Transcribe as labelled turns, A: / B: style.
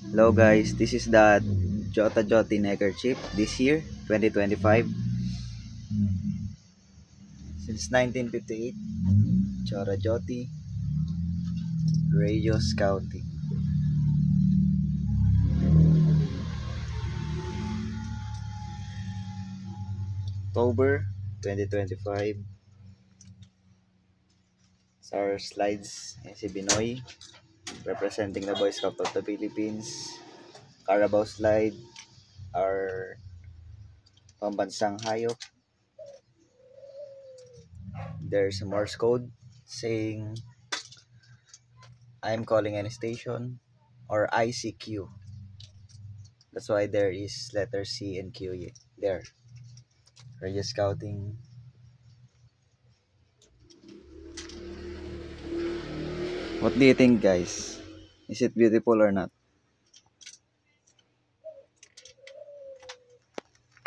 A: Hello guys, this is the Jota Joti neckerchief this year, 2025. Since 1958, Jota Joti Radio Scouting. October 2025. Sa our slides, si Binoy, representing the Boy Scout of the Philippines. Carabao slide, our pambansang hayop. There's a Morse code saying I'm calling any station or ICQ. That's why there is letter C and Q there. Radio Scouting. What do you think, guys? Is it beautiful or not?